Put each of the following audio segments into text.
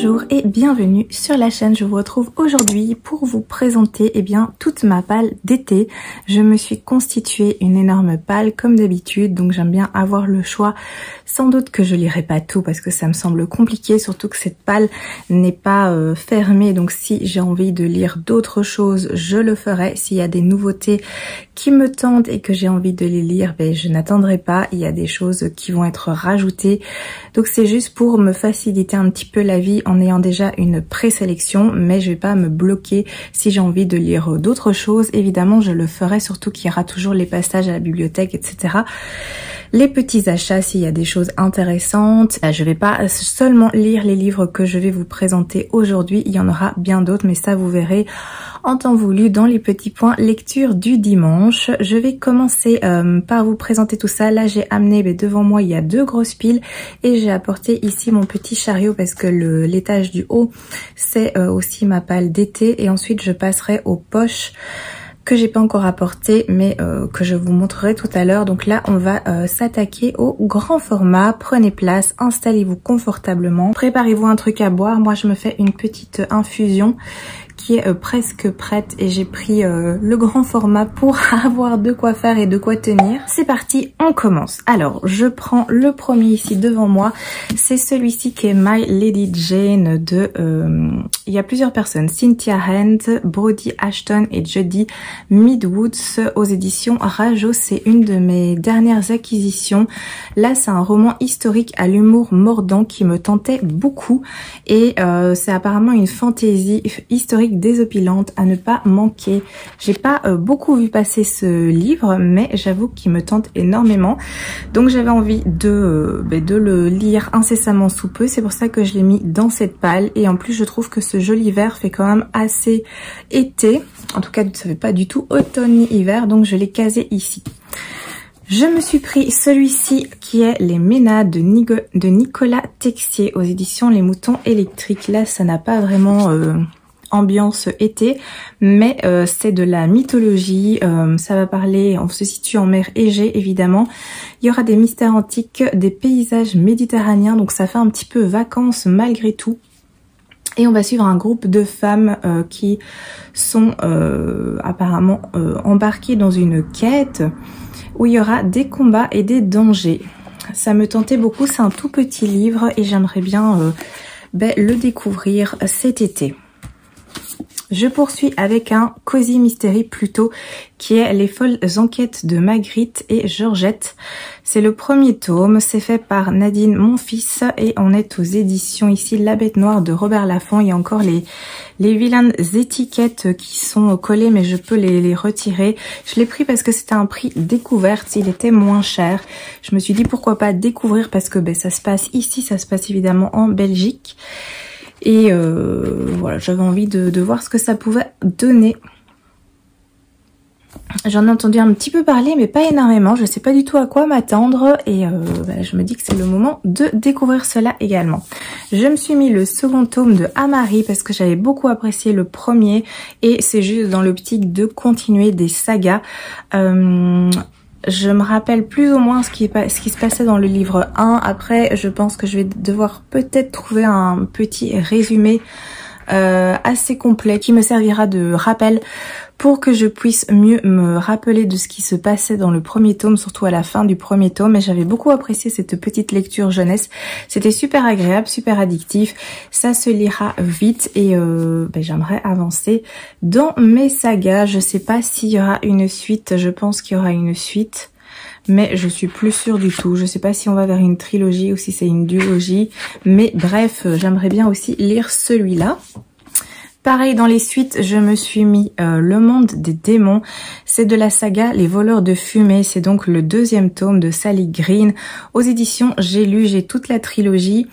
Bonjour et bienvenue sur la chaîne. Je vous retrouve aujourd'hui pour vous présenter toute ma palle d'été. Je me suis constituée une énorme palle comme d'habitude, donc j'aime bien avoir le choix. Sans doute que je lirai pas tout parce que ça me semble compliqué, surtout que cette palle n'est pas fermée, donc si j'ai envie de lire d'autres choses, je le ferai. S'il y a des nouveautés qui me tentent et que j'ai envie de les lire, je n'attendrai pas. Il y a des choses qui vont être rajoutées, donc c'est juste pour me faciliter un petit peu la vie en ayant déjà une présélection, mais je vais pas me bloquer si j'ai envie de lire d'autres choses. Évidemment, je le ferai, surtout qu'il y aura toujours les passages à la bibliothèque, etc. Les petits achats s'il y a des choses intéressantes. Je vais pas seulement lire les livres que je vais vous présenter aujourd'hui, il y en aura bien d'autres, mais ça vous verrez en temps voulu dans les petits points lecture du dimanche. Je vais commencer par vous présenter tout ça. Là j'ai amené, devant moi il y a deux grosses piles et j'ai apporté ici mon petit chariot parce que l'étage du haut c'est aussi ma palle d'été, et ensuite je passerai aux poches que j'ai pas encore apporté mais que je vous montrerai tout à l'heure. Donc là on va s'attaquer au grand format. Prenez place, installez-vous confortablement, préparez-vous un truc à boire. Moi je me fais une petite infusion qui est presque prête et j'ai pris le grand format pour avoir de quoi faire et de quoi tenir. C'est parti, on commence. Alors je prends le premier ici devant moi, c'est celui-ci qui est My Lady Jane de il y a plusieurs personnes, Cynthia Hand, Brody Ashton et Jodie Midwoods aux éditions Rajo. C'est une de mes dernières acquisitions. Là c'est un roman historique à l'humour mordant qui me tentait beaucoup et c'est apparemment une fantaisie historique désopilante à ne pas manquer. J'ai pas beaucoup vu passer ce livre, mais j'avoue qu'il me tente énormément. Donc j'avais envie de le lire incessamment sous peu. C'est pour ça que je l'ai mis dans cette palle. Et en plus, je trouve que ce joli vert fait quand même assez été. En tout cas, ça fait pas du tout automne ni hiver. Donc je l'ai casé ici. Je me suis pris celui-ci qui est Les Ménades de Nicolas Texier aux éditions Les Moutons Électriques. Là, ça n'a pas vraiment ambiance été, mais c'est de la mythologie. Ça va parler, on se situe en mer Égée évidemment. Il y aura des mystères antiques, des paysages méditerranéens, donc ça fait un petit peu vacances malgré tout. Et on va suivre un groupe de femmes qui sont apparemment embarquées dans une quête où il y aura des combats et des dangers. Ça me tentait beaucoup, c'est un tout petit livre et j'aimerais bien le découvrir cet été. Je poursuis avec un Cozy Mystery plutôt, qui est Les folles enquêtes de Magritte et Georgette. C'est le premier tome, c'est fait par Nadine Monfils et on est aux éditions ici La Bête Noire de Robert Laffont. Il y a encore les vilaines étiquettes qui sont collées, mais je peux les retirer. Je l'ai pris parce que c'était un prix découverte, il était moins cher. Je me suis dit pourquoi pas découvrir parce que ça se passe ici, ça se passe évidemment en Belgique. Et voilà, j'avais envie de voir ce que ça pouvait donner. J'en ai entendu un petit peu parler, mais pas énormément. Je sais pas du tout à quoi m'attendre. Et je me dis que c'est le moment de découvrir cela également. Je me suis mis le second tome de Amari parce que j'avais beaucoup apprécié le premier. Et c'est juste dans l'optique de continuer des sagas. Je me rappelle plus ou moins ce qui se passait dans le livre 1. Après, je pense que je vais devoir peut-être trouver un petit résumé assez complet qui me servira de rappel pour que je puisse mieux me rappeler de ce qui se passait dans le premier tome, surtout à la fin du premier tome. Et j'avais beaucoup apprécié cette petite lecture jeunesse. C'était super agréable, super addictif. Ça se lira vite et j'aimerais avancer dans mes sagas. Je sais pas s'il y aura une suite. Je pense qu'il y aura une suite, mais je suis plus sûre du tout. Je sais pas si on va vers une trilogie ou si c'est une duologie. Mais bref, j'aimerais bien aussi lire celui-là. Pareil, dans les suites, je me suis mis Le Monde des Démons. C'est de la saga Les Voleurs de Fumée. C'est donc le deuxième tome de Sally Green. Aux éditions j'ai toute la trilogie.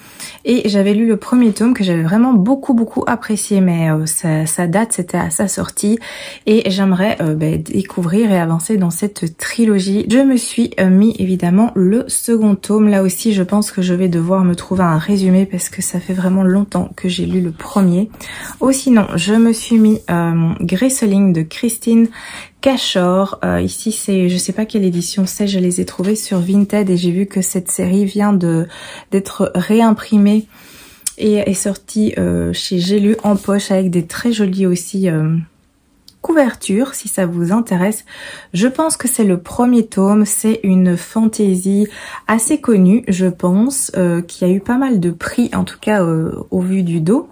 Et j'avais lu le premier tome que j'avais vraiment beaucoup apprécié. Mais ça date, c'était à sa sortie. Et j'aimerais découvrir et avancer dans cette trilogie. Je me suis mis évidemment le second tome. Là aussi, je pense que je vais devoir me trouver un résumé parce que ça fait vraiment longtemps que j'ai lu le premier. Sinon, je me suis mis Grisseling de Christine Cachor. Ici, c'est, je sais pas quelle édition c'est, je les ai trouvés sur Vinted et j'ai vu que cette série vient d'être réimprimée et est sorti chez J'ai lu en poche avec des très jolies aussi couvertures si ça vous intéresse. Je pense que c'est le premier tome, c'est une fantaisie assez connue je pense, qui a eu pas mal de prix en tout cas au vu du dos.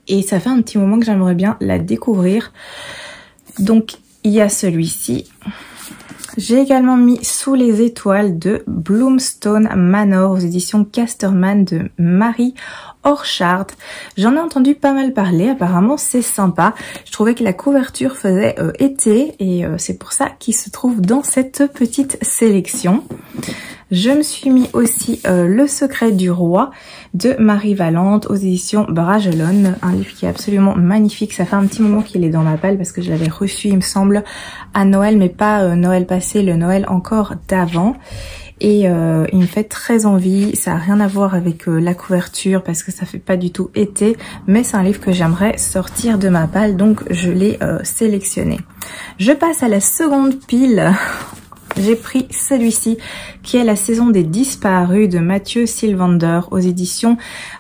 Et ça fait un petit moment que j'aimerais bien la découvrir. Donc il y a celui-ci. J'ai également mis Sous les étoiles de Bloomstone Manor aux éditions Casterman de Marie Orchard. J'en ai entendu pas mal parler, apparemment c'est sympa. Je trouvais que la couverture faisait été et c'est pour ça qu'il se trouve dans cette petite sélection. Je me suis mis aussi Le secret du roi de Marie Valente aux éditions Bragelonne, un livre qui est absolument magnifique. Ça fait un petit moment qu'il est dans ma palle parce que je l'avais reçu il me semble à Noël, mais pas Noël passé, le Noël encore d'avant. Et il me fait très envie. Ça a rien à voir avec la couverture parce que ça fait pas du tout été, mais c'est un livre que j'aimerais sortir de ma palle, donc je l'ai sélectionné. Je passe à la seconde pile. J'ai pris celui-ci qui est La saison des disparus de Mathieu Sylvander aux éditions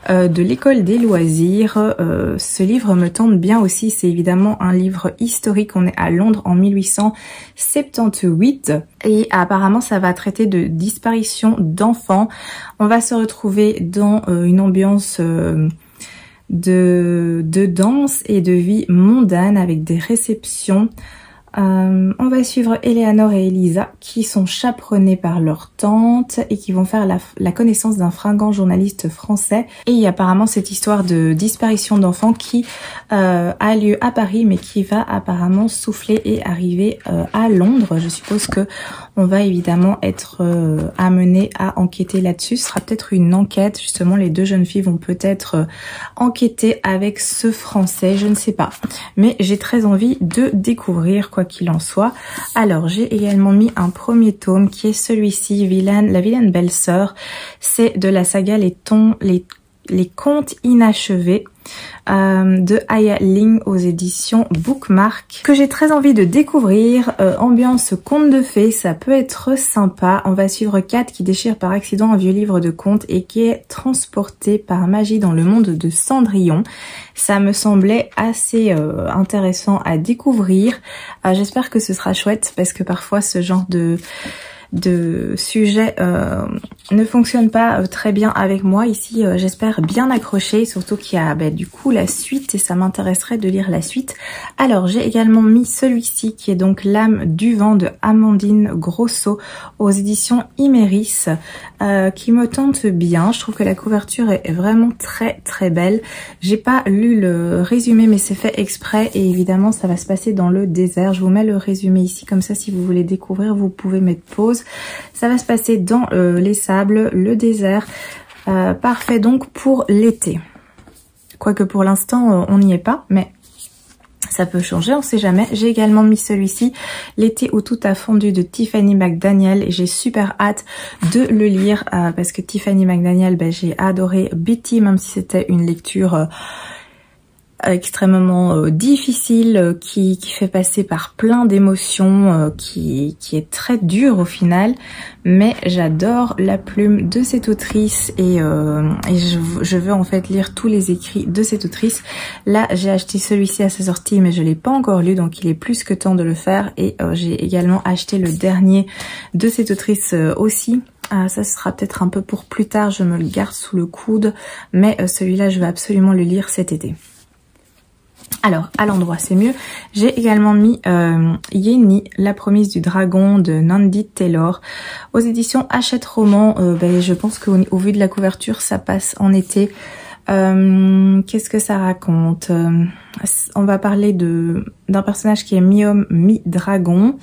de l'École des loisirs. Ce livre me tente bien aussi, c'est évidemment un livre historique, on est à Londres en 1878 et apparemment ça va traiter de disparition d'enfants. On va se retrouver dans une ambiance de danse et de vie mondaine avec des réceptions. On va suivre Eleanor et Elisa qui sont chaperonnées par leur tante et qui vont faire la connaissance d'un fringant journaliste français. Et il y a apparemment cette histoire de disparition d'enfants qui a lieu à Paris mais qui va apparemment souffler et arriver à Londres. Je suppose que on va évidemment être amené à enquêter là-dessus. Ce sera peut-être une enquête, justement les deux jeunes filles vont peut-être enquêter avec ce français, je ne sais pas. Mais j'ai très envie de découvrir quoi qu'il en soit. Alors j'ai également mis un premier tome qui est celui-ci, La vilaine belle-sœur. C'est de la saga Les contes inachevés de Aya Ling aux éditions Bookmark, que j'ai très envie de découvrir. Ambiance conte de fées, ça peut être sympa. On va suivre Kat qui déchire par accident un vieux livre de contes et qui est transportée par magie dans le monde de Cendrillon. Ça me semblait assez intéressant à découvrir. J'espère que ce sera chouette parce que parfois ce genre de sujet ne fonctionne pas très bien avec moi. Ici j'espère bien accrocher, surtout qu'il y a du coup la suite et ça m'intéresserait de lire la suite. Alors j'ai également mis celui-ci qui est donc L'âme du vent de Amandine Grosso aux éditions Imeris, qui me tente bien. Je trouve que la couverture est vraiment très très belle. J'ai pas lu le résumé mais c'est fait exprès et évidemment ça va se passer dans le désert. Je vous mets le résumé ici comme ça si vous voulez découvrir vous pouvez mettre pause. Ça va se passer dans les sables, le désert, parfait donc pour l'été. Quoique pour l'instant on n'y est pas, mais ça peut changer, on sait jamais. J'ai également mis celui-ci, L'été où tout a fondu de Tiffany McDaniel et j'ai super hâte de le lire parce que Tiffany McDaniel, j'ai adoré Betty, même si c'était une lecture extrêmement difficile, qui fait passer par plein d'émotions, qui est très dure au final, mais j'adore la plume de cette autrice et je veux en fait lire tous les écrits de cette autrice. Là j'ai acheté celui-ci à sa sortie mais je l'ai pas encore lu donc il est plus que temps de le faire et j'ai également acheté le dernier de cette autrice aussi. Ça sera peut-être un peu pour plus tard, je me le garde sous le coude, mais celui-là je vais absolument le lire cet été. Alors, à l'endroit, c'est mieux. J'ai également mis Yenny, la promise du dragon de Nandi Taylor aux éditions Hachette Roman. Je pense qu'au vu de la couverture, ça passe en été. Qu'est-ce que ça raconte? On va parler d'un personnage qui est mi-homme, mi-dragon.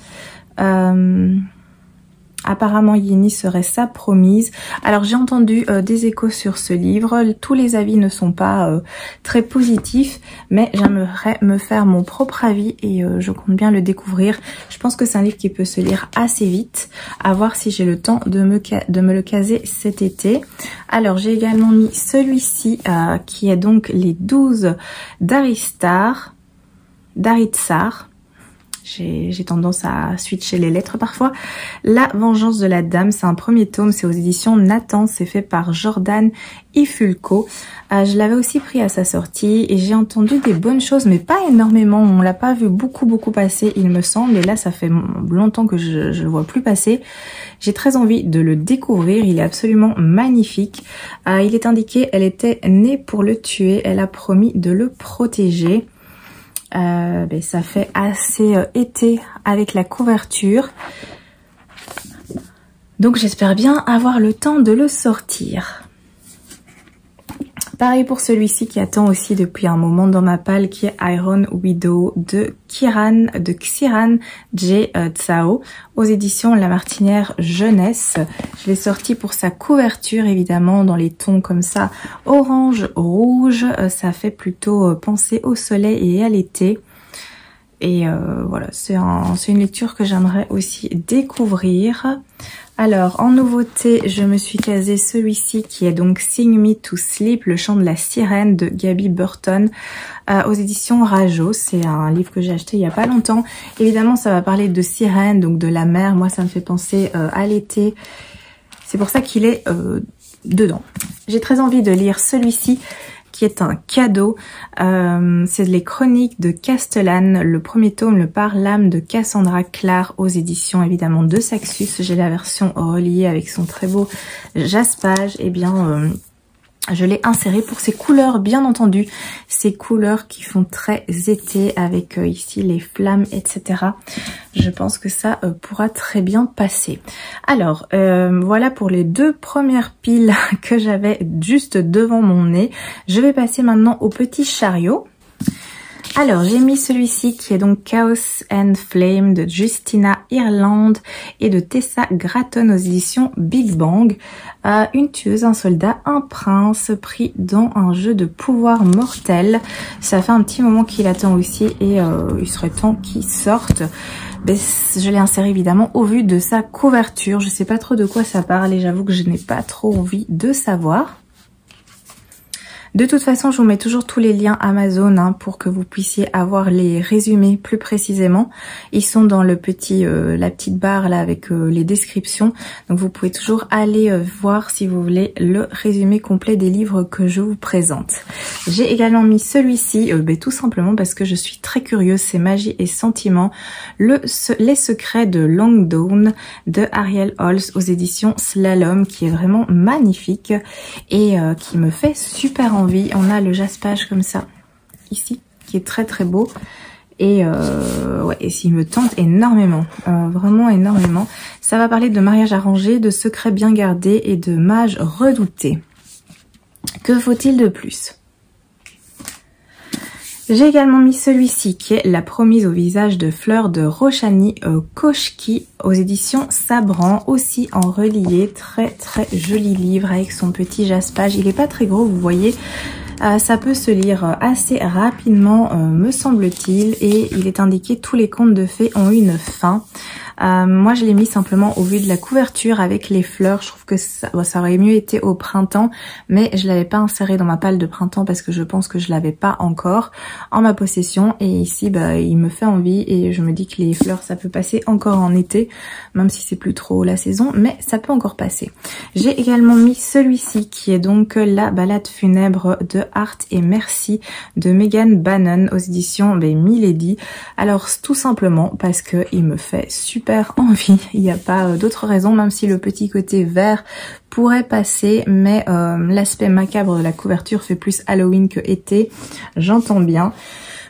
Apparemment Yenny serait sa promise. Alors j'ai entendu des échos sur ce livre. Tous les avis ne sont pas très positifs, mais j'aimerais me faire mon propre avis et je compte bien le découvrir. Je pense que c'est un livre qui peut se lire assez vite. À voir si j'ai le temps de me le caser cet été. Alors j'ai également mis celui-ci qui est donc Les 12 d'Aritsar. j'ai tendance à switcher les lettres parfois. La vengeance de la dame, c'est un premier tome, c'est aux éditions Nathan, c'est fait par Jordan Ifulco. Je l'avais aussi pris à sa sortie et j'ai entendu des bonnes choses, mais pas énormément. On l'a pas vu beaucoup passer, il me semble, et là ça fait longtemps que je le vois plus passer. J'ai très envie de le découvrir, il est absolument magnifique. Il est indiqué, elle était née pour le tuer, elle a promis de le protéger. Ça fait assez été avec la couverture. Donc j'espère bien avoir le temps de le sortir. Pareil pour celui-ci qui attend aussi depuis un moment dans ma palle, qui est Iron Widow de Xiran J. Tsao aux éditions La Martinière Jeunesse. Je l'ai sorti pour sa couverture évidemment dans les tons comme ça, orange, rouge. Ça fait plutôt penser au soleil et à l'été. Et voilà, c'est une lecture que j'aimerais aussi découvrir. Alors, en nouveauté, je me suis casé celui-ci qui est donc Sing Me to Sleep, le chant de la sirène de Gaby Burton aux éditions Rajo. C'est un livre que j'ai acheté il y a pas longtemps. Évidemment, ça va parler de sirène, donc de la mer. Moi, ça me fait penser à l'été. C'est pour ça qu'il est dedans. J'ai très envie de lire celui-ci qui est un cadeau. C'est les chroniques de Castellane. Le premier tome, le Par l'âme de Cassandra Clare aux éditions évidemment de Saxus. J'ai la version reliée avec son très beau jaspage. Eh bien, je l'ai inséré pour ses couleurs, bien entendu. Ces couleurs qui font très été avec ici les flammes, etc. Je pense que ça pourra très bien passer. Alors, voilà pour les deux premières piles que j'avais juste devant mon nez. Je vais passer maintenant au petit chariot. Alors, j'ai mis celui-ci qui est donc Chaos and Flame de Justina Ireland et de Tessa Gratton aux éditions Big Bang. Une tueuse, un soldat, un prince pris dans un jeu de pouvoir mortel. Ça fait un petit moment qu'il attend aussi et il serait temps qu'il sorte. Je l'ai inséré évidemment au vu de sa couverture. Je sais pas trop de quoi ça parle et j'avoue que je n'ai pas trop envie de savoir. De toute façon, je vous mets toujours tous les liens Amazon pour que vous puissiez avoir les résumés plus précisément. Ils sont dans le petit, la petite barre là avec les descriptions. Donc vous pouvez toujours aller voir si vous voulez le résumé complet des livres que je vous présente. J'ai également mis celui-ci, tout simplement parce que je suis très curieuse. C'est Magie et Sentiments, les secrets de Langdawn de Ariel Holz aux éditions Slalom, qui est vraiment magnifique et qui me fait super envie. On a le jaspage comme ça ici qui est très beau et ouais, et s'il me tente énormément, vraiment énormément. Ça va parler de mariage arrangé, de secrets bien gardés et de mages redoutés. Que faut-il de plus? J'ai également mis celui-ci qui est La promise au visage de Fleur de Roshani Koshki aux éditions Sabran, aussi en relié. Très joli livre avec son petit jaspage. Il est pas très gros, vous voyez. Ça peut se lire assez rapidement, me semble-t-il, et il est indiqué tous les contes de fées ont une fin. Moi je l'ai mis simplement au vu de la couverture avec les fleurs. Je trouve que ça aurait mieux été au printemps, mais je l'avais pas inséré dans ma palle de printemps parce que je pense que je l'avais pas encore en ma possession. Et ici il me fait envie et je me dis que les fleurs ça peut passer encore en été, même si c'est plus trop la saison, mais ça peut encore passer. J'ai également mis celui-ci qui est donc La balade funèbre de Art et Merci de Megan Bannon aux éditions Milady. Alors tout simplement parce que il me fait super envie, il n'y a pas d'autre raison, même si le petit côté vert pourrait passer, mais l'aspect macabre de la couverture fait plus Halloween que été, j'entends bien,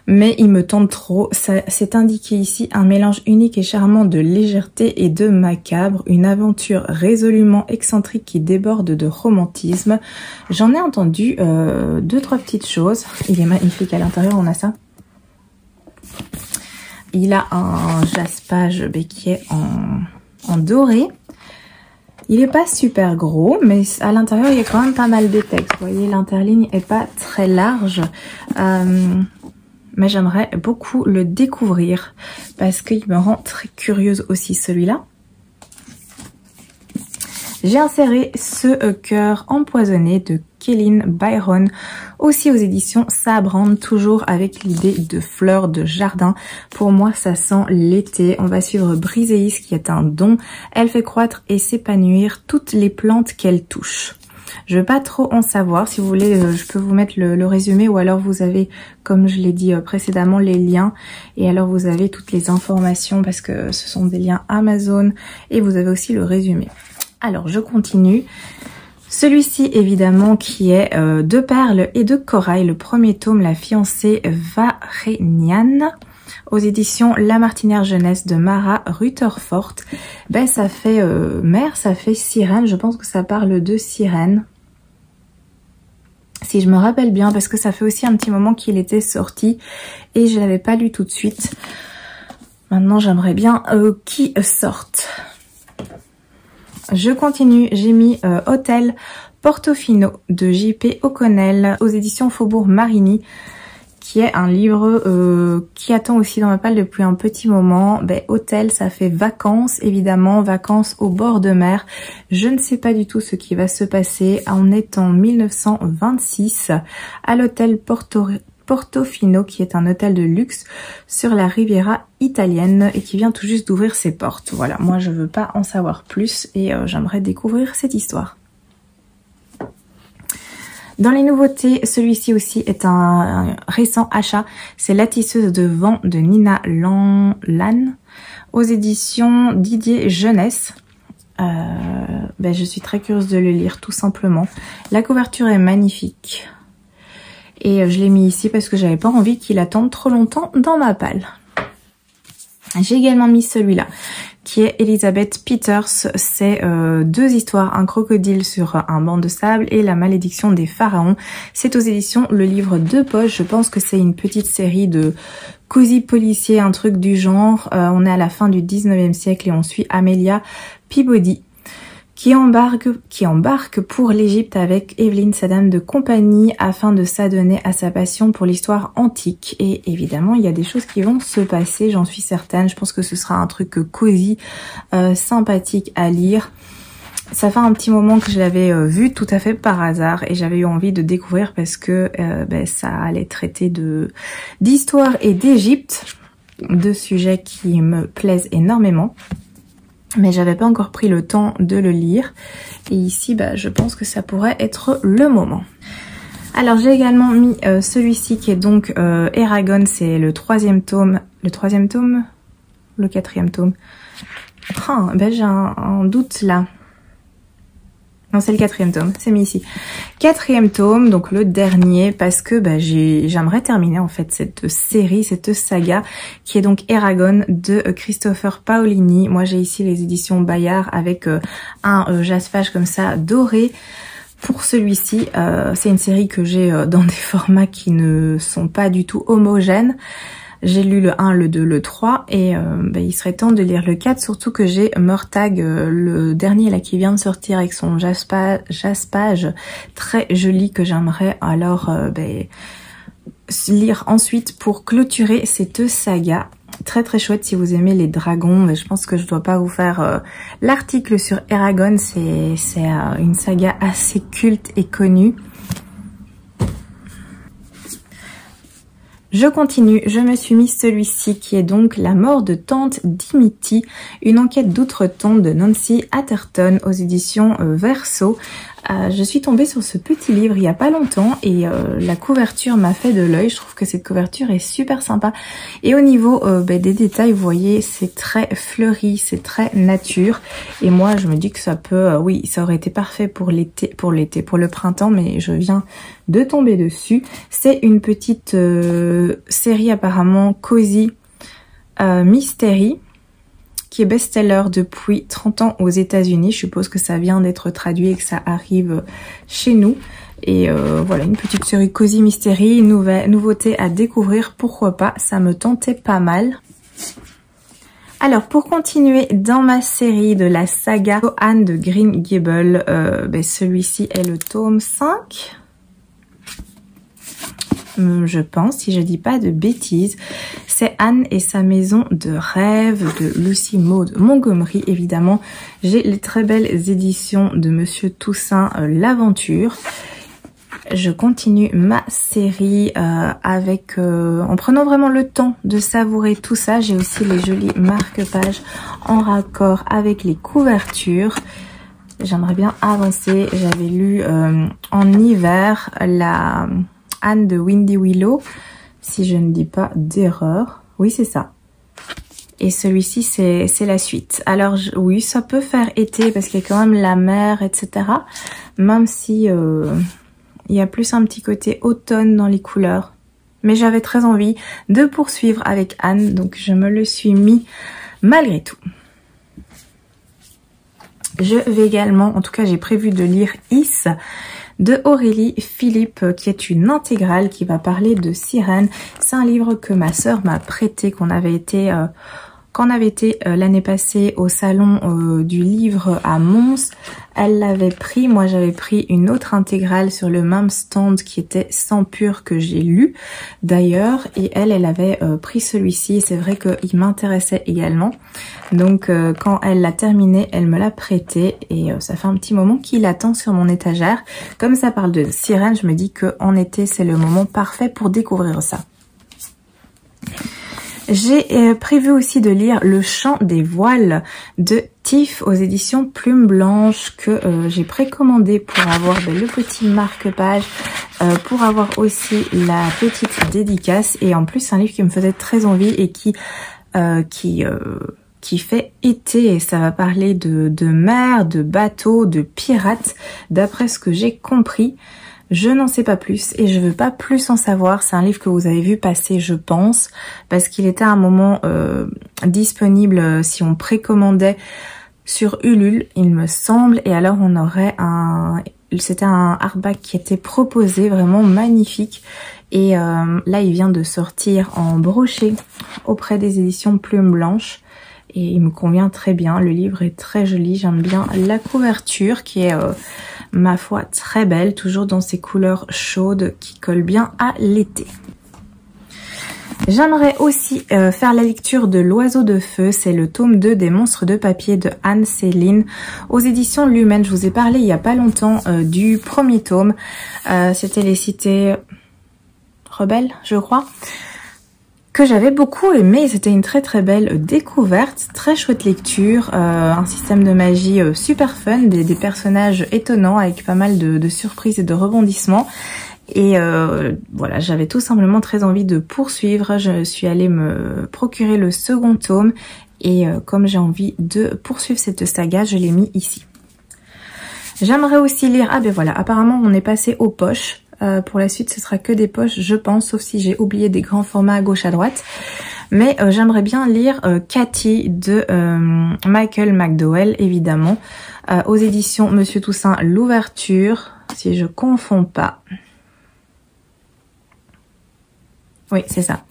mais il me tente trop. C'est indiqué ici un mélange unique et charmant de légèreté et de macabre, une aventure résolument excentrique qui déborde de romantisme. J'en ai entendu deux trois petites choses. Il est magnifique à l'intérieur, on a ça. Il a un jaspage qui est en doré. Il est pas super gros, mais à l'intérieur il y a quand même pas mal de texte. Vous voyez, l'interligne est pas très large, mais j'aimerais beaucoup le découvrir parce qu'il me rend très curieuse aussi celui-là. j'ai inséré Ce cœur empoisonné de Kélyn Byron, aussi aux éditions Sabrand, toujours avec l'idée de fleurs de jardin. Pour moi, ça sent l'été. On va suivre Briseis qui est un don. Elle fait croître et s'épanouir toutes les plantes qu'elle touche. Je veux pas trop en savoir. Si vous voulez, je peux vous mettre le résumé, ou alors vous avez, comme je l'ai dit précédemment, les liens. Et alors vous avez toutes les informations parce que ce sont des liens Amazon. Et vous avez aussi le résumé. Alors, je continue. Celui-ci, évidemment, qui est de perles et de corail. Le premier tome, La fiancée Varenian, aux éditions La Martinière Jeunesse de Mara Rutherford. Ben, ça fait mer, ça fait sirène. Je pense que ça parle de sirène. Si je me rappelle bien, parce que ça fait aussi un petit moment qu'il était sorti et je l'avais pas lu tout de suite. Maintenant, j'aimerais bien qu'il sorte. Je continue, j'ai mis Hôtel Portofino de J.P. O'Connell aux éditions Faubourg Marigny, qui est un livre qui attend aussi dans ma palle depuis un petit moment. Ben, hôtel, ça fait vacances, évidemment, vacances au bord de mer. Je ne sais pas du tout ce qui va se passer. On est en 1926 à l'hôtel Portofino, qui est un hôtel de luxe sur la Riviera italienne et qui vient tout juste d'ouvrir ses portes. Voilà, moi je veux pas en savoir plus et j'aimerais découvrir cette histoire. Dans les nouveautés, celui-ci aussi est un récent achat. C'est La tisseuse de vent de Nina Lannes aux éditions Didier Jeunesse. Ben, je suis très curieuse de le lire, tout simplement. La couverture est magnifique. Et je l'ai mis ici parce que j'avais pas envie qu'il attende trop longtemps dans ma palle. J'ai également mis celui-là, qui est Elizabeth Peters. C'est deux histoires, un crocodile sur un banc de sable et la malédiction des pharaons. C'est aux éditions Le Livre de Poche. Je pense que c'est une petite série de cosy policiers, un truc du genre. On est à la fin du 19e siècle et on suit Amelia Peabody qui embarque pour l'Égypte avec Evelyn, sa dame de compagnie, afin de s'adonner à sa passion pour l'histoire antique. Et évidemment, il y a des choses qui vont se passer, j'en suis certaine. Je pense que ce sera un truc cosy, sympathique à lire. Ça fait un petit moment que je l'avais vu tout à fait par hasard et j'avais eu envie de découvrir parce que ben, ça allait traiter d'histoire et d'Égypte, deux sujets qui me plaisent énormément. Mais j'avais pas encore pris le temps de le lire. Et ici, bah, je pense que ça pourrait être le moment. Alors, j'ai également mis celui-ci qui est donc Eragon. C'est le troisième tome. Le troisième tome? Le quatrième tome? Oh, ben j'ai un doute là. Non, c'est le quatrième tome, c'est mis ici. Quatrième tome, donc le dernier, parce que bah, j'aimerais terminer en fait cette série, cette saga, qui est donc Eragon de Christopher Paolini. Moi j'ai ici les éditions Bayard avec un jaspage comme ça doré. Pour celui-ci, c'est une série que j'ai dans des formats qui ne sont pas du tout homogènes. J'ai lu le 1, le 2, le 3 et bah, il serait temps de lire le 4, surtout que j'ai Murtagh, le dernier là qui vient de sortir avec son jaspage très joli que j'aimerais alors bah, lire ensuite pour clôturer cette saga. Très très chouette si vous aimez les dragons, mais je pense que je dois pas vous faire l'article sur Eragon, c'est une saga assez culte et connue. Je continue, je me suis mis celui-ci qui est donc La mort de Tante Dimity, une enquête d'outre-tombe de Nancy Atherton aux éditions Verso. Je suis tombée sur ce petit livre il y a pas longtemps et la couverture m'a fait de l'œil. Je trouve que cette couverture est super sympa. Et au niveau des détails, vous voyez, c'est très fleuri, c'est très nature. Et moi, je me dis que ça peut, oui, ça aurait été parfait pour pour le printemps, mais je viens de tomber dessus. C'est une petite série apparemment cosy mystery, qui est best-seller depuis 30 ans aux États-Unis. Je suppose que ça vient d'être traduit et que ça arrive chez nous. Et voilà, une petite série cosy mystery, nouveauté à découvrir, pourquoi pas, ça me tentait pas mal. Alors, pour continuer dans ma série de la saga Anne de Green Gables, celui-ci est le tome 5. je pense, si je dis pas de bêtises. C'est Anne et sa maison de rêve de Lucy Maud Montgomery, évidemment. J'ai les très belles éditions de Monsieur Toussaint L'Aventure. Je continue ma série en prenant vraiment le temps de savourer tout ça. J'ai aussi les jolis marque-pages en raccord avec les couvertures. J'aimerais bien avancer. J'avais lu en hiver la Anne de Windy Willow, si je ne dis pas d'erreur. Oui, c'est ça. Et celui-ci, c'est la suite. Alors, oui, ça peut faire été parce qu'il y a quand même la mer, etc. Même si il y a plus un petit côté automne dans les couleurs. Mais j'avais très envie de poursuivre avec Anne, donc je me le suis mis malgré tout. Je vais également, en tout cas j'ai prévu de lire Is de Aurélie Philippe, qui est une intégrale qui va parler de sirènes. C'est un livre que ma sœur m'a prêté, qu'on avait été l'année passée au salon du livre à Mons. Elle l'avait pris, moi j'avais pris une autre intégrale sur le même stand qui était Sang pur que j'ai lu d'ailleurs, et elle avait pris celui-ci. C'est vrai qu'il m'intéressait également, donc quand elle l'a terminé, elle me l'a prêté et ça fait un petit moment qu'il attend sur mon étagère. Comme ça parle de sirène, je me dis qu'en été c'est le moment parfait pour découvrir ça. J'ai prévu aussi de lire Le chant des voiles de Tiff aux éditions Plume Blanche, que j'ai précommandé pour avoir le petit marque-page, pour avoir aussi la petite dédicace. Et en plus, c'est un livre qui me faisait très envie et qui fait été. Et ça va parler de mer, de bateaux, de pirates, d'après ce que j'ai compris. Je n'en sais pas plus et je veux pas plus en savoir. C'est un livre que vous avez vu passer, je pense, parce qu'il était à un moment disponible si on précommandait sur Ulule, il me semble. Et alors on aurait c'était un hardback qui était proposé, vraiment magnifique. Et là il vient de sortir en brochet auprès des éditions Plume Blanche. Et il me convient très bien, le livre est très joli, j'aime bien la couverture qui est, ma foi, très belle, toujours dans ces couleurs chaudes qui collent bien à l'été. J'aimerais aussi faire la lecture de L'Oiseau de Feu, c'est le tome 2 des Monstres de papier de Anne-Céline aux éditions Lumen. Je vous ai parlé il n'y a pas longtemps du premier tome, c'était Les Cités Rebelles, je crois, que j'avais beaucoup aimé. C'était une très très belle découverte, très chouette lecture, un système de magie super fun, des personnages étonnants avec pas mal de surprises et de rebondissements. Et voilà, j'avais tout simplement très envie de poursuivre. Je suis allée me procurer le second tome et comme j'ai envie de poursuivre cette saga, je l'ai mis ici. J'aimerais aussi lire, ah ben voilà, apparemment on est passé aux poches. Pour la suite, ce sera que des poches, je pense, sauf si j'ai oublié des grands formats à gauche à droite. Mais j'aimerais bien lire Cathy de Michael McDowell, évidemment, aux éditions Monsieur Toussaint L'Ouverture, si je confonds pas. Oui, c'est ça.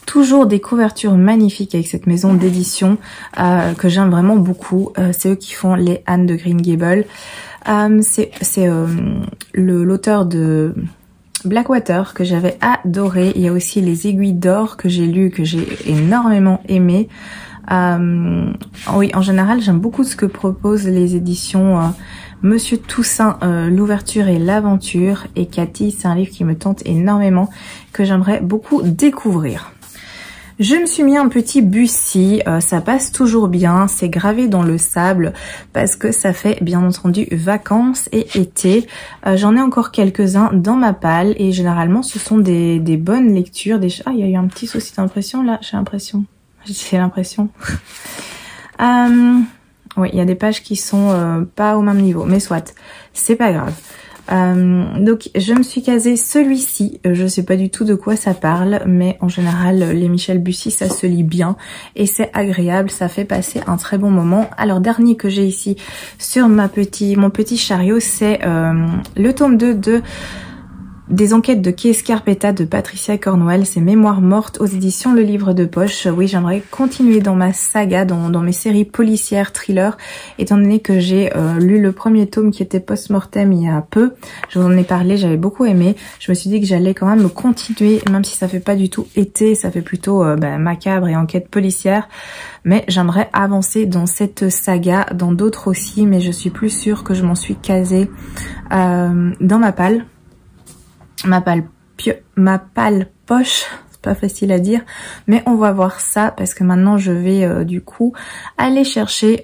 Toujours des couvertures magnifiques avec cette maison d'édition que j'aime vraiment beaucoup. C'est eux qui font les Anne de Green Gables. C'est l'auteur de Blackwater que j'avais adoré. Il y a aussi Les Aiguilles d'Or que j'ai lu, que j'ai énormément aimé. Oui, en général, j'aime beaucoup ce que proposent les éditions Monsieur Toussaint, L'Ouverture et l'Aventure. Et Cathy, c'est un livre qui me tente énormément, que j'aimerais beaucoup découvrir. Je me suis mis un petit Bussy, ça passe toujours bien, c'est gravé dans le sable parce que ça fait bien entendu vacances et été. J'en ai encore quelques-uns dans ma palle et généralement ce sont des bonnes lectures. Ah, il y a eu un petit souci d'impression là, j'ai l'impression. Oui, il y a des pages qui sont pas au même niveau, mais soit, c'est pas grave. Donc je me suis casé celui-ci, je sais pas du tout de quoi ça parle, mais en général les Michel Bussy ça se lit bien et c'est agréable, ça fait passer un très bon moment. Alors dernier que j'ai ici sur mon petit chariot, c'est le tome 2 de Des enquêtes de Kay Scarpetta de Patricia Cornwell, c'est Mémoires mortes aux éditions Le Livre de Poche. Oui, j'aimerais continuer dans ma saga, dans mes séries policières, thrillers, étant donné que j'ai lu le premier tome qui était post-mortem il y a peu. Je vous en ai parlé, j'avais beaucoup aimé. Je me suis dit que j'allais quand même continuer, même si ça fait pas du tout été, ça fait plutôt macabre et enquête policière. Mais j'aimerais avancer dans cette saga, dans d'autres aussi, mais je suis plus sûre que je m'en suis casée dans ma palle. Ma palle poche, c'est pas facile à dire, mais on va voir ça parce que maintenant je vais du coup aller chercher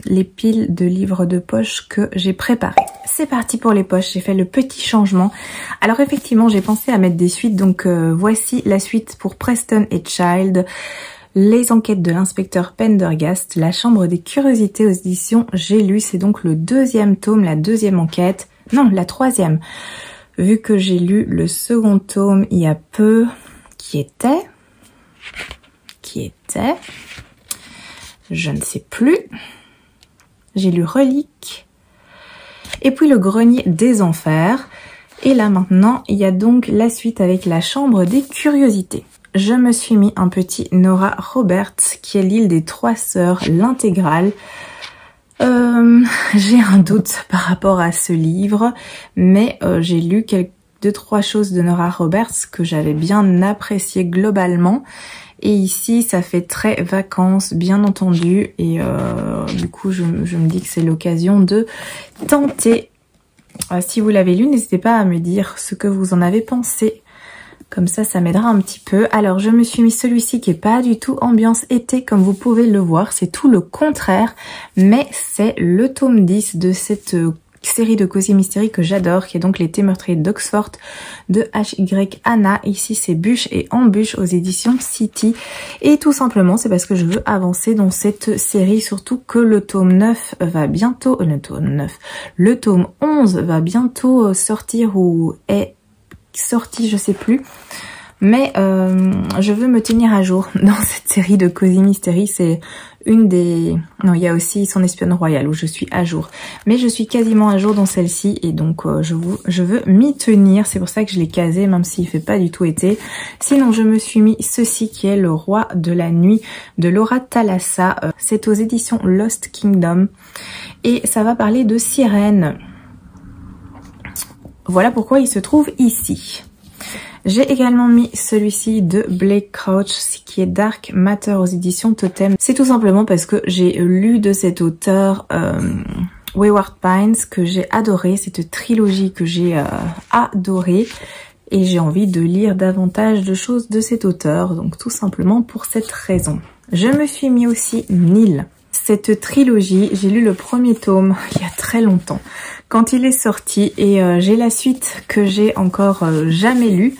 les piles de livres de poche que j'ai préparées. C'est parti pour les poches, j'ai fait le petit changement. Alors effectivement j'ai pensé à mettre des suites, donc voici la suite pour Preston et Child. Les enquêtes de l'inspecteur Pendergast, la chambre des curiosités aux éditions J'ai lu, c'est donc le deuxième tome, la deuxième enquête, non la troisième. Vu que j'ai lu le second tome il y a peu, qui était, je ne sais plus, j'ai lu Relique, et puis le grenier des enfers, et là maintenant il y a donc la suite avec la chambre des curiosités. Je me suis mis un petit Nora Roberts, qui est l'île des trois sœurs, l'intégrale. J'ai un doute par rapport à ce livre, mais j'ai lu deux trois choses de Nora Roberts que j'avais bien apprécié globalement. Et ici, ça fait très vacances, bien entendu. Et du coup, je me dis que c'est l'occasion de tenter. Si vous l'avez lu, n'hésitez pas à me dire ce que vous en avez pensé. Comme ça m'aidera un petit peu. Alors, je me suis mis celui-ci qui est pas du tout ambiance été, comme vous pouvez le voir. C'est tout le contraire. Mais c'est le tome 10 de cette série de Cosy Mystery que j'adore, qui est donc Les Thés meurtriers d'Oxford de H.Y. Anna. Ici, c'est Bûche et Embûche aux éditions City. Et tout simplement, c'est parce que je veux avancer dans cette série, surtout que le tome 9 va bientôt... le tome 11 va bientôt sortir ou est sorti, je sais plus, mais je veux me tenir à jour dans cette série de Cosy Mystery. C'est une des... Non, il y a aussi Son espionne royale où je suis à jour, mais je suis quasiment à jour dans celle-ci et donc je veux m'y tenir. C'est pour ça que je l'ai casé, même s'il fait pas du tout été. Sinon, je me suis mis ceci qui est Le Roi de la Nuit de Laura Thalassa. C'est aux éditions Lost Kingdom et ça va parler de sirènes. Voilà pourquoi il se trouve ici. J'ai également mis celui-ci de Blake Crouch, qui est Dark Matter aux éditions Totem. C'est tout simplement parce que j'ai lu de cet auteur Wayward Pines, que j'ai adoré, cette trilogie que j'ai adorée. Et j'ai envie de lire davantage de choses de cet auteur, donc tout simplement pour cette raison. Je me suis mis aussi Nil. Cette trilogie, j'ai lu le premier tome il y a très longtemps, quand il est sorti, et j'ai la suite que j'ai encore jamais lue.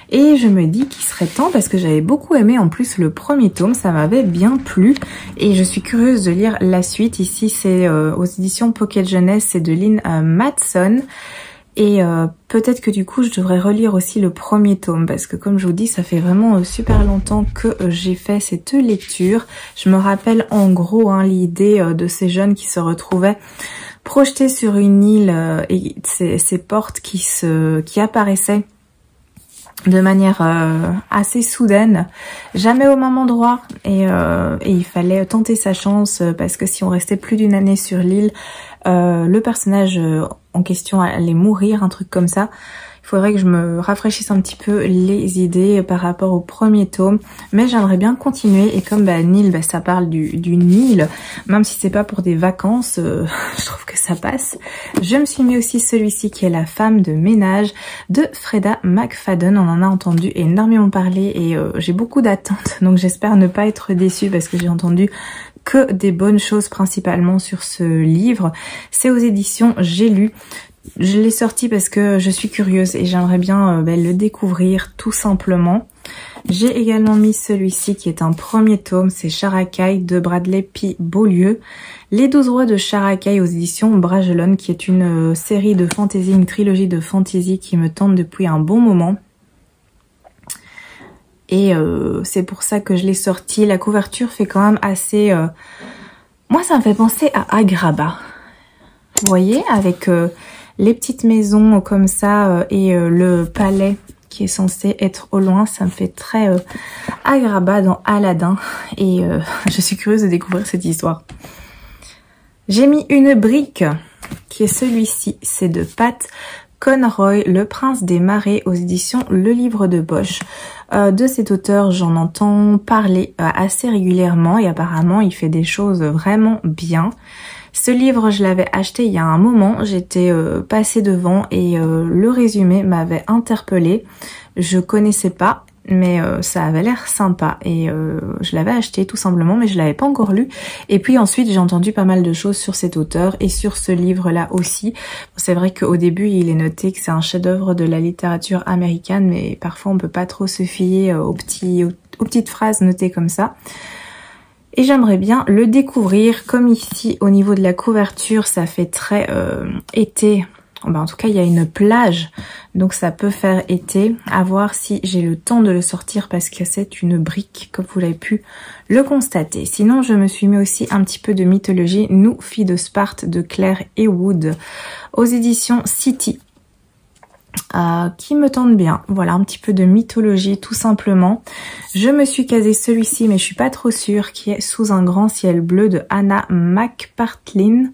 Et je me dis qu'il serait temps parce que j'avais beaucoup aimé en plus le premier tome, ça m'avait bien plu. Et je suis curieuse de lire la suite. Ici c'est aux éditions Pocket Jeunesse, c'est de Lynn Matson. Et peut-être que du coup je devrais relire aussi le premier tome parce que comme je vous dis ça fait vraiment super longtemps que j'ai fait cette lecture. Je me rappelle en gros l'idée de ces jeunes qui se retrouvaient projetés sur une île et ces portes qui apparaissaient de manière assez soudaine, jamais au même endroit et il fallait tenter sa chance parce que si on restait plus d'une année sur l'île, le personnage en question allait mourir, un truc comme ça. Il faudrait que je me rafraîchisse un petit peu les idées par rapport au premier tome, mais j'aimerais bien continuer. Et comme Nil, ça parle du Nil, même si c'est pas pour des vacances, je trouve que ça passe. Je me suis mis aussi celui-ci qui est La femme de ménage de Freda McFadden. On en a entendu énormément parler et j'ai beaucoup d'attentes, donc j'espère ne pas être déçue parce que j'ai entendu que des bonnes choses principalement sur ce livre. C'est aux éditions J'ai lu. Je l'ai sorti parce que je suis curieuse et j'aimerais bien le découvrir tout simplement. J'ai également mis celui-ci qui est un premier tome, c'est Sharakai de Bradley P. Beaulieu. Les 12 rois de Sharakai aux éditions Bragelonne, qui est une série de fantasy, une trilogie de fantasy qui me tente depuis un bon moment. Et c'est pour ça que je l'ai sorti. La couverture fait quand même assez... Moi ça me fait penser à Agrabah. Vous voyez, avec Les petites maisons comme ça et le palais qui est censé être au loin, ça me fait très Agrabah dans Aladdin et je suis curieuse de découvrir cette histoire. J'ai mis une brique qui est celui-ci, c'est de Pat Conroy, Le Prince des Marais aux éditions Le Livre de Poche. De cet auteur, j'en entends parler assez régulièrement et apparemment il fait des choses vraiment bien. Ce livre, je l'avais acheté il y a un moment, j'étais passée devant et le résumé m'avait interpellée. Je connaissais pas, mais ça avait l'air sympa et je l'avais acheté tout simplement, mais je l'avais pas encore lu. Et puis ensuite, j'ai entendu pas mal de choses sur cet auteur et sur ce livre-là aussi. C'est vrai qu'au début, il est noté que c'est un chef-d'œuvre de la littérature américaine, mais parfois on peut pas trop se fier aux petites phrases notées comme ça. Et j'aimerais bien le découvrir, comme ici au niveau de la couverture, ça fait très été. En tout cas, il y a une plage, donc ça peut faire été. À voir si j'ai le temps de le sortir parce que c'est une brique, comme vous l'avez pu le constater. Sinon, je me suis mis aussi un petit peu de mythologie, Nous, filles de Sparte, de Claire Heywood, aux éditions City. Qui me tente bien. Voilà, un petit peu de mythologie tout simplement. Je me suis casé celui-ci, mais je suis pas trop sûre, qui est Sous un grand ciel bleu de Anna McPartlin.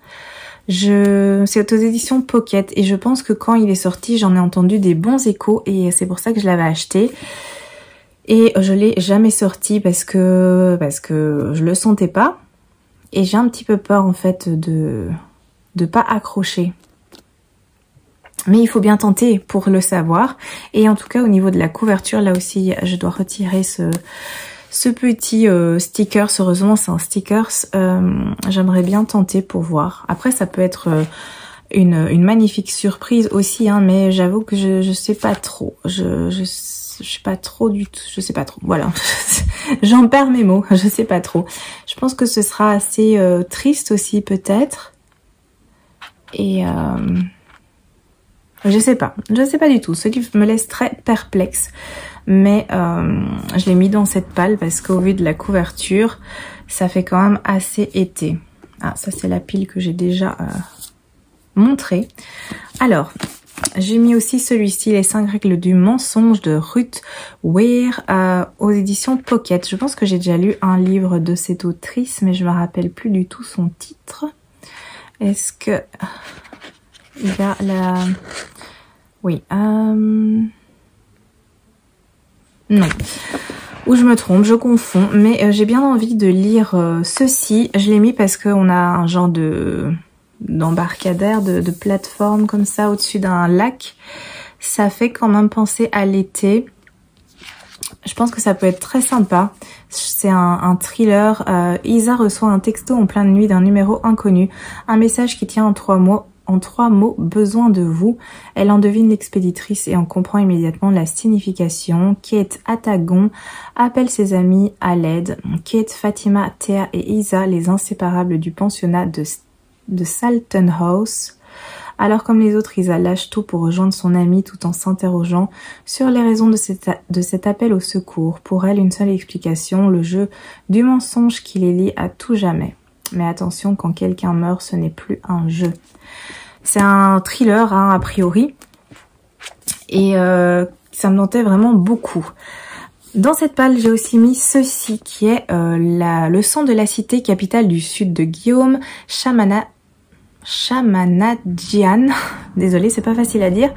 C'est aux éditions Pocket et je pense que quand il est sorti, j'en ai entendu des bons échos et c'est pour ça que je l'avais acheté. Et je l'ai jamais sorti parce que je le sentais pas et j'ai un petit peu peur en fait de pas accrocher. Mais il faut bien tenter pour le savoir. Et en tout cas, au niveau de la couverture, là aussi, je dois retirer ce petit sticker. Heureusement, c'est un sticker. J'aimerais bien tenter pour voir. Après, ça peut être une magnifique surprise aussi, hein, mais j'avoue que je sais pas trop. Je sais pas trop du tout. Je sais pas trop. Voilà. J'en perds mes mots. Je sais pas trop. Je pense que ce sera assez triste aussi, peut-être. Et... je sais pas du tout, ce qui me laisse très perplexe, mais je l'ai mis dans cette palle parce qu'au vu de la couverture, ça fait quand même assez été. Ah, ça c'est la pile que j'ai déjà montrée. Alors, j'ai mis aussi celui-ci, Les 5 règles du mensonge de Ruth Ware aux éditions Pocket. Je pense que j'ai déjà lu un livre de cette autrice, mais je me rappelle plus du tout son titre. Est-ce que... il y a la... Oui. Non. Ou je me trompe, je confonds. Mais j'ai bien envie de lire ceci. Je l'ai mis parce qu'on a un genre d'embarcadère, de plateforme comme ça au-dessus d'un lac. Ça fait quand même penser à l'été. Je pense que ça peut être très sympa. C'est un thriller. Isa reçoit un texto en pleine nuit d'un numéro inconnu. Un message qui tient en 3 mots. En 3 mots, besoin de vous. Elle en devine l'expéditrice et en comprend immédiatement la signification. Kate Atagon appelle ses amis à l'aide. Kate, Fatima, Théa et Isa, les inséparables du pensionnat de Salton House. Alors comme les autres, Isa lâche tout pour rejoindre son amie tout en s'interrogeant sur les raisons de cet appel au secours. Pour elle, une seule explication, le jeu du mensonge qui les lie à tout jamais. Mais attention, quand quelqu'un meurt, ce n'est plus un jeu. C'est un thriller, hein, a priori. Et ça me tentait vraiment beaucoup. Dans cette palle, j'ai aussi mis ceci, qui est le sang de la cité, capitale du sud de Guillaume Chamanadjian. Désolée, c'est pas facile à dire.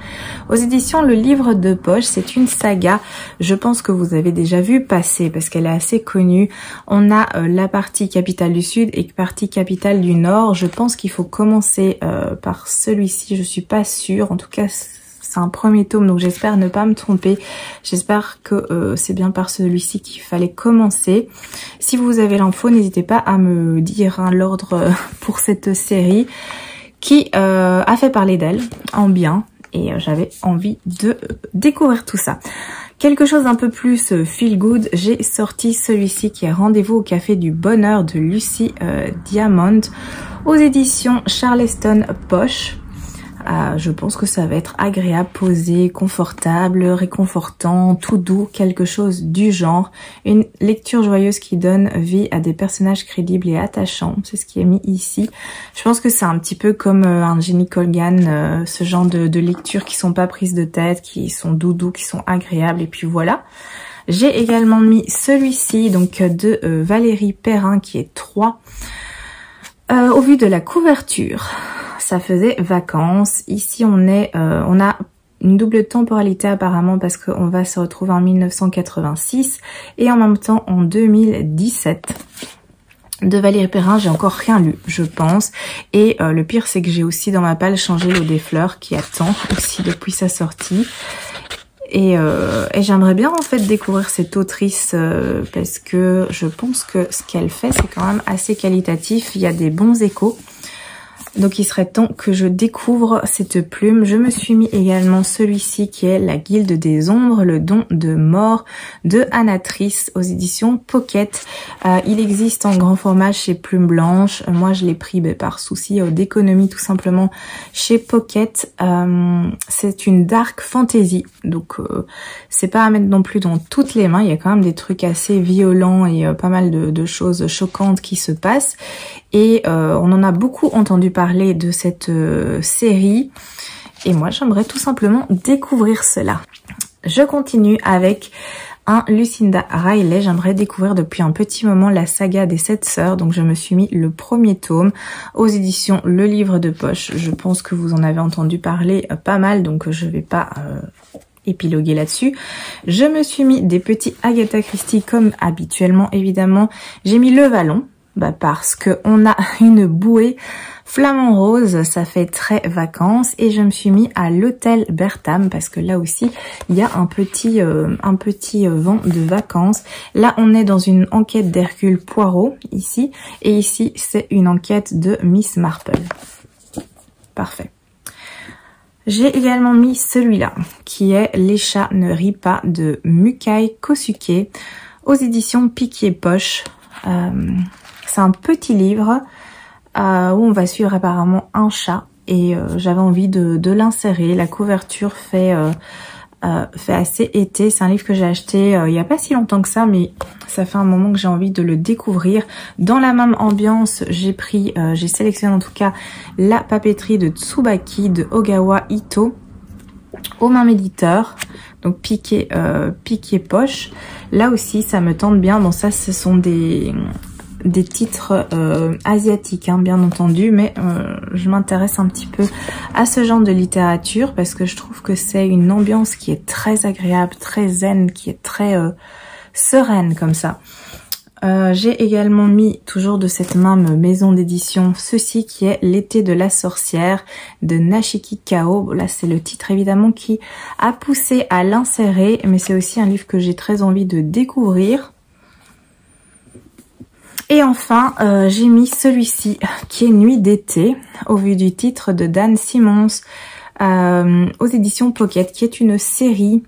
Aux éditions Le Livre de Poche, c'est une saga. Je pense que vous avez déjà vu passer parce qu'elle est assez connue. On a la partie capitale du sud et partie capitale du nord. Je pense qu'il faut commencer par celui-ci. Je suis pas sûre. En tout cas, c'est un premier tome, donc j'espère ne pas me tromper. J'espère que c'est bien par celui-ci qu'il fallait commencer. Si vous avez l'info, n'hésitez pas à me dire hein, l'ordre pour cette série qui a fait parler d'elle en bien. Et j'avais envie de découvrir tout ça. Quelque chose d'un peu plus feel good, j'ai sorti celui-ci qui est Rendez-vous au café du bonheur de Lucie Diamond aux éditions Charleston Poche. Je pense que ça va être agréable, posé, confortable, réconfortant, tout doux, quelque chose du genre. Une lecture joyeuse qui donne vie à des personnages crédibles et attachants. C'est ce qui est mis ici. Je pense que c'est un petit peu comme un Jenny Colgan, ce genre de lectures qui sont pas prises de tête, qui sont doudous, qui sont agréables. Et puis voilà. J'ai également mis celui-ci, donc de Valérie Perrin, qui est 3. Au vu de la couverture, ça faisait vacances. Ici, on a une double temporalité apparemment parce qu'on va se retrouver en 1986 et en même temps en 2017. De Valérie Perrin, j'ai encore rien lu, je pense. Et le pire, c'est que j'ai aussi dans ma palle changé l'eau des fleurs qui attend aussi depuis sa sortie. Et j'aimerais bien en fait découvrir cette autrice parce que je pense que ce qu'elle fait c'est quand même assez qualitatif, il y a des bons échos. Donc il serait temps que je découvre cette plume. Je me suis mis également celui-ci qui est La Guilde des Ombres, le don de mort de Anatrice aux éditions Pocket. Il existe en grand format chez Plume Blanche. Moi je l'ai pris par souci d'économie tout simplement chez Pocket. C'est une dark fantasy. Donc c'est pas à mettre non plus dans toutes les mains. Il y a quand même des trucs assez violents et pas mal de choses choquantes qui se passent. Et on en a beaucoup entendu parler de cette série. Et moi, j'aimerais tout simplement découvrir cela. Je continue avec un Lucinda Riley. J'aimerais découvrir depuis un petit moment la saga des 7 sœurs. Donc, je me suis mis le premier tome aux éditions Le Livre de Poche. Je pense que vous en avez entendu parler pas mal. Donc, je vais pas épiloguer là-dessus. Je me suis mis des petits Agatha Christie comme habituellement, évidemment. J'ai mis Le Vallon. Parce que on a une bouée flamant rose, ça fait très vacances, et je me suis mis à l'hôtel Bertham parce que là aussi il y a un petit vent de vacances. Là on est dans une enquête d'Hercule Poirot ici, et ici c'est une enquête de Miss Marple. Parfait. J'ai également mis celui-là qui est Les chats ne rient pas de Mukai Kosuke aux éditions Piquier Poche. C'est un petit livre où on va suivre apparemment un chat et j'avais envie de l'insérer. La couverture fait assez été. C'est un livre que j'ai acheté il n'y a pas si longtemps que ça, mais ça fait un moment que j'ai envie de le découvrir. Dans la même ambiance, j'ai sélectionné en tout cas La papeterie de Tsubaki de Ogawa Ito au même éditeur. Donc Piquier Poche. Là aussi, ça me tente bien. Bon, ça, ce sont des titres asiatiques, hein, bien entendu, mais je m'intéresse un petit peu à ce genre de littérature parce que je trouve que c'est une ambiance qui est très agréable, très zen, qui est très sereine comme ça. J'ai également mis, toujours de cette même maison d'édition, ceci qui est L'été de la sorcière de Nashiki Kao. Là, c'est le titre évidemment qui a poussé à l'insérer, mais c'est aussi un livre que j'ai très envie de découvrir. Et enfin, j'ai mis celui-ci qui est Nuit d'été, au vu du titre de Dan Simmons, aux éditions Pocket, qui est une série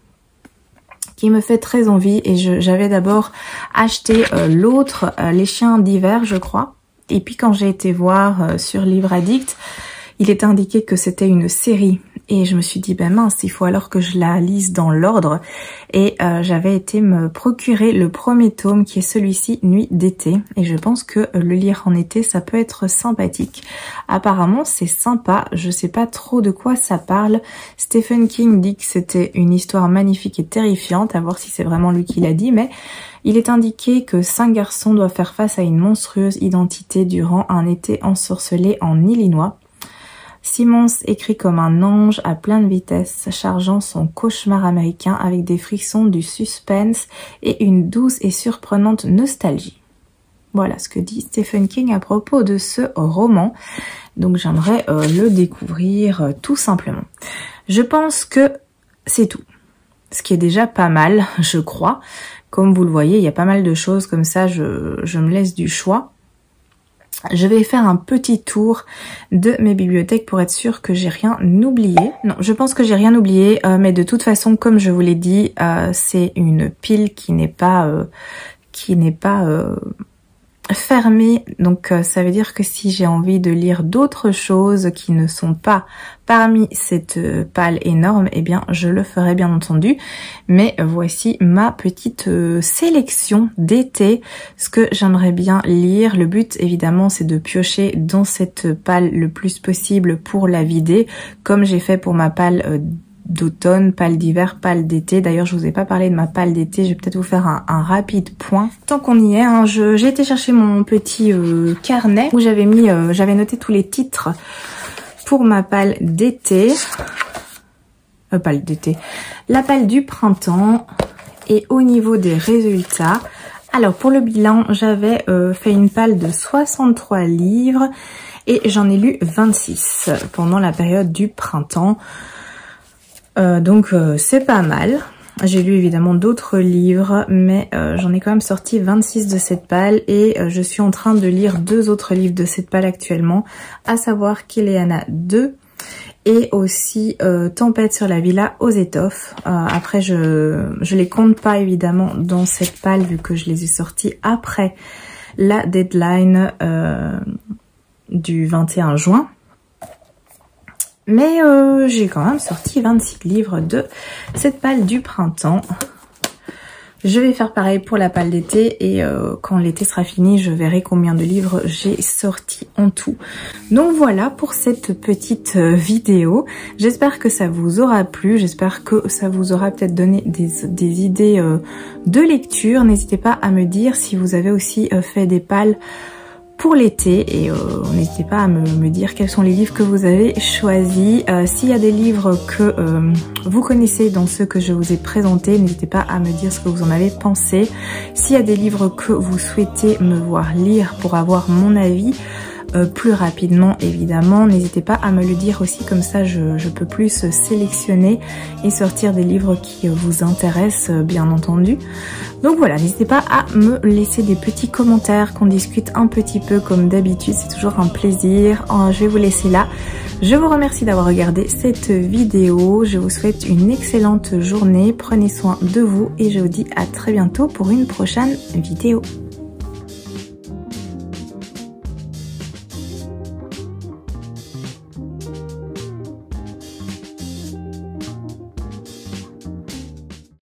qui me fait très envie. Et j'avais d'abord acheté l'autre, Les chiens d'hiver, je crois. Et puis quand j'ai été voir sur Livre Addict, il était indiqué que c'était une série. Et je me suis dit, ben mince, il faut alors que je la lise dans l'ordre. Et j'avais été me procurer le premier tome qui est celui-ci, Nuit d'été. Et je pense que le lire en été, ça peut être sympathique. Apparemment, c'est sympa. Je sais pas trop de quoi ça parle. Stephen King dit que c'était une histoire magnifique et terrifiante. À voir si c'est vraiment lui qui l'a dit. Mais il est indiqué que 5 garçons doivent faire face à une monstrueuse identité durant un été ensorcelé en Illinois. Simmons écrit comme un ange à pleine vitesse, chargeant son cauchemar américain avec des frissons, du suspense et une douce et surprenante nostalgie. Voilà ce que dit Stephen King à propos de ce roman. Donc j'aimerais le découvrir tout simplement. Je pense que c'est tout. Ce qui est déjà pas mal, je crois. Comme vous le voyez, il y a pas mal de choses comme ça, je me laisse du choix. Je vais faire un petit tour de mes bibliothèques pour être sûre que j'ai rien oublié. Non, je pense que j'ai rien oublié, mais de toute façon, comme je vous l'ai dit, c'est une pile qui n'est pas fermé, donc ça veut dire que si j'ai envie de lire d'autres choses qui ne sont pas parmi cette palle énorme, eh bien je le ferai bien entendu. Mais voici ma petite sélection d'été, ce que j'aimerais bien lire. Le but évidemment c'est de piocher dans cette palle le plus possible pour la vider, comme j'ai fait pour ma palle d'automne, palle d'hiver, palle d'été. D'ailleurs, je vous ai pas parlé de ma palle d'été. Je vais peut-être vous faire un rapide point. Tant qu'on y est, hein, j'ai été chercher mon petit carnet où j'avais mis, j'avais noté tous les titres pour ma palle d'été. Palle d'été. La palle du printemps. Et au niveau des résultats, alors pour le bilan, j'avais fait une palle de 63 livres et j'en ai lu 26 pendant la période du printemps. Donc c'est pas mal. J'ai lu évidemment d'autres livres, mais j'en ai quand même sorti 26 de cette palle et je suis en train de lire 2 autres livres de cette palle actuellement, à savoir Keleana 2 et aussi Tempête sur la villa aux étoffes. Après je les compte pas évidemment dans cette palle vu que je les ai sortis après la deadline du 21 juin. Mais j'ai quand même sorti 26 livres de cette palle du printemps. Je vais faire pareil pour la palle d'été et quand l'été sera fini, je verrai combien de livres j'ai sorti en tout. Donc voilà pour cette petite vidéo. J'espère que ça vous aura plu, j'espère que ça vous aura peut-être donné des idées de lecture. N'hésitez pas à me dire si vous avez aussi fait des palles pour l'été et n'hésitez pas à me dire quels sont les livres que vous avez choisis. S'il y a des livres que vous connaissez dans ceux que je vous ai présentés, n'hésitez pas à me dire ce que vous en avez pensé. S'il y a des livres que vous souhaitez me voir lire pour avoir mon avis plus rapidement évidemment, n'hésitez pas à me le dire aussi, comme ça je peux plus sélectionner et sortir des livres qui vous intéressent bien entendu. Donc voilà, n'hésitez pas à me laisser des petits commentaires, qu'on discute un petit peu comme d'habitude, c'est toujours un plaisir. Je vais vous laisser là. Je vous remercie d'avoir regardé cette vidéo, je vous souhaite une excellente journée, prenez soin de vous et je vous dis à très bientôt pour une prochaine vidéo.